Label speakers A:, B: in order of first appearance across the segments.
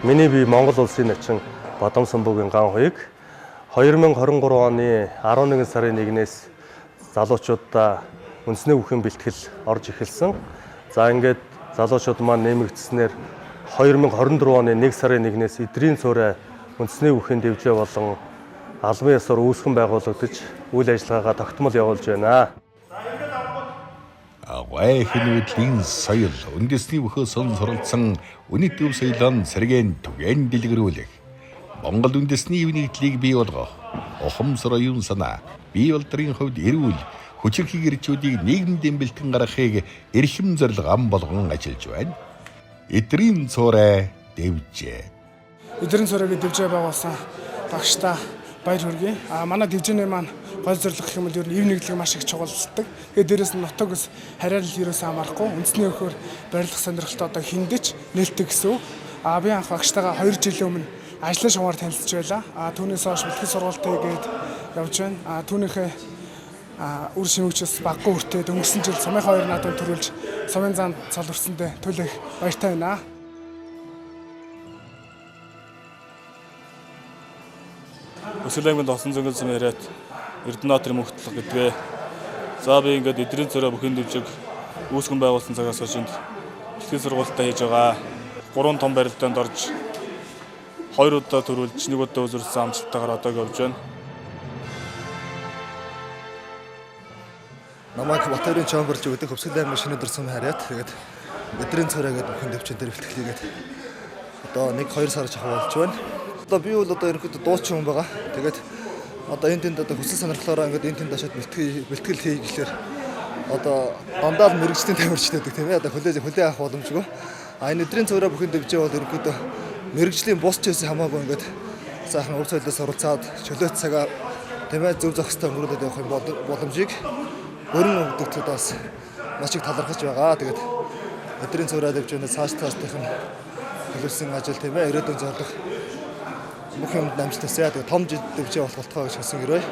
A: Миний бие Монгол улсын начин Бадам Самбуугийн ган хуйг 2023 оны 11 сарын 1-ээс залуучуудаа үндэсний бүхэн бэлтгэл орж эхэлсэн. За ингээд залуучууд маань нэмэгдснээр 2024 оны 1 сарын 1-ээс эдрийн цорой үндэсний бүхэн дэвжээ болон албан ёсоор үүсгэн байгуулагдаж үйл ажиллагаагаа тогтмол явуулж байна.
B: Гайхнуудын соёл үндэсний бүхөөс суралцсан үнэт төв соёлын сэргээн түгээн дэлгэрүүлэх Монгол үндэсний нэгдлийг бий болгох ухамсар оюун санаа бие болдрын хувьд эрүүл хүчирхэг ирчүүдийг нийгэмдэн бэлтгэн гаргахыг эрхэм зорилго ам болгон ажиллаж байна. Эдрийн цорой дэвжээ.
C: Эдрийн цоройг дэвжээ байгуулсан багштай баяр хүргэе. Манай дэвжээний маань гол зорилго гэх юм бол ер нь ив нэгдлэг маш их чухалчдаг. Тэгээд дээрэс нь нутаг ус хараал ерөөсөө хамаарахгүй үндэсний өхөөр барилгах сонирхолтой одоо хиндэж нээлттэй гэсэн. Би анх багштайгаа 2 жилийн өмнө ажлын шугаар танилцж байлаа. Түүнээс хойш бэлтгэл сургалтыг гээд явж байна. Түүнийхээ үр шимэгчс баггүй хүртээд өнгөрсөн жил сумын хоёр наадам төрүүлж сумын зам цол өрсөндөө төлөх баяртай байна.
D: Өсгөл аймгийн Досон зөнгөл сум яриад Эрдэнэбаатарын мөнхтлэг гэдгээ. За би ингээд эдрийн цорой бүхэн дэвжиг үүсгэн байгуулсан цагаас хойш бэлтгэл сургалтаа хийж байгаа. 3 том барилдаанд орж 2 удаа төрүүлж 1 удаа үзүүлсэн амжилттайгаар одоо явж байна.
E: Намайг Батөрийн чамбарч өгдөг Өвсгөл аймгийн Шинэдэр сум хараад тэгээд эдрийн цорой гэдэг бүхэн дэвжин дээр бэлтгэлийгээд одоо 1-2 сар жахаа болж байна. Одоо би бол одоо ерөнхийдөө дуучин хүн байгаа. Тэгээд одоо энэ тэнд одоо хүсэл сонирхлоороо ингээд энэ тэнд очиод бэлтгэл хий гэхлээр одоо дандаа мэрэгчлийн тамирчдаг тийм ээ. Одоо хүлээ авах боломжгүй. Энэ эдрийн цорой бүхэн дэвжээ бол ерөнхийдөө мэрэгжлийн бус ч гэсэн хамаагүй ингээд сайхан өв соёлоос суралцаад чөлөөт цагаа тийм ээ зөв зохистой өнгөрүүлээд явах юм боломжийг өрн өгдөгчд бас маш их талархаж байгаа. Тэгээд эдрийн цорой дэвжээнээс цаашдын төлөвлөсөн ажил тийм ээ ирээдүйн зорилго бүх юмд амжилттай тэгээд том дэвжээ болох болтгоо гэж хэлсэн гэрээ.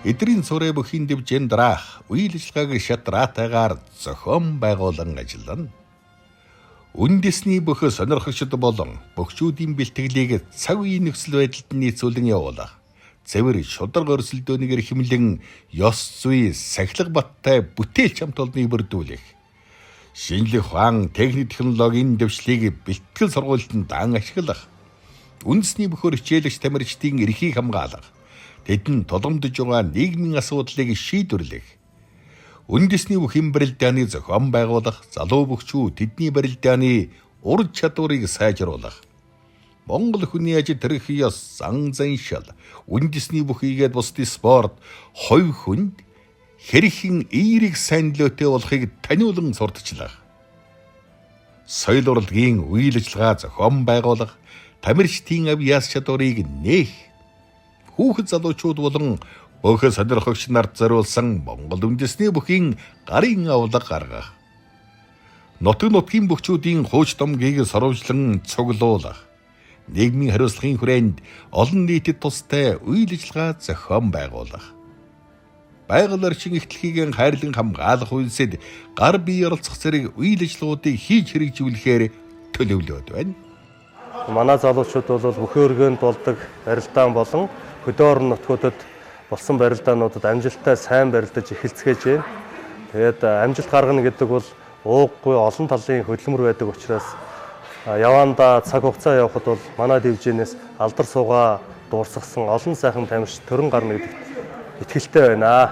B: Эдрийн цорой бүхэн дэвжээнд дараах үйл ажиллагааг шатраатайгаар зохион байгуулан ажиллана. Үндэсний бүх сонирхогчид болон бөхчүүдийн бэлтгэлийг цаг үеийн нөхцөл байдалд нийцүүлэн явуулах, цэвэр шударга өрсөлдөөнийг эрхэмлэн ёс зүй сахилга баттай бүтээлч хамт олныг бүрдүүлэх, шинжлэх ухаан техник технологийн дэвшлиг бэлтгэл сургуультанд дан ашиглах, үндэсний бүхөр хичээлэгч тамирчдын эрхийг хамгаалах, тэдэнд тулгамдж байгаа нийгмийн асуудлыг шийдвэрлэх, үндэсний бүхэн барилдааны зохион байгуулах, залуу бөхчүүд тэдний барилдааны ур чадварыг сайжруулах, Монгол хүний ажил тэрх ёс, зан заншил, үндэсний бүхийгээд бусдын спорт, хувь хүнд хэрхэн эерэг сайн нөлөөтэй болохыг таниулан сурталчлах, соёл урлагийн үйл ажиллагаа зохион байгуулах, тамирчдын авьяас чадварыг нээх, хүүхэд залуучууд болон бүх сонирхогч нарт зориулсан Монгол үндэсний бүхийн гарын авлага гаргах, нутгийн бөхчүүдийн хууч домгийг сурвалжлан цуглуулах, нийгмийн хариуцлагын хүрээнд олон нийтэд тустай үйл ажиллагаа зохион байгуулах, байгаль орчин эхтлэхийг хайрлан хамгаалах үйлсэд гар бие оролцох зэрэг үйл ажиллагаудыг хийж хэрэгжүүлэхээр төлөвлөд байна.
A: Манай залуучууд бол бүхэн өргөнд болдог барилдаан болон хөдөө орон нутгуудад болсон барилдаануудад амжилттай сайн барилдаж эхэлцгээж байна. Тэгээд амжилт гаргана гэдэг бол ууггүй олон талын хөдөлмөр байдаг учраас явандаа цаг хугацаа явахад бол манай дэвжээнээс алдар суугаа дуурсгасан олон сайхан тамирч төрөн гарна гэдэгт итгэлтэй байна.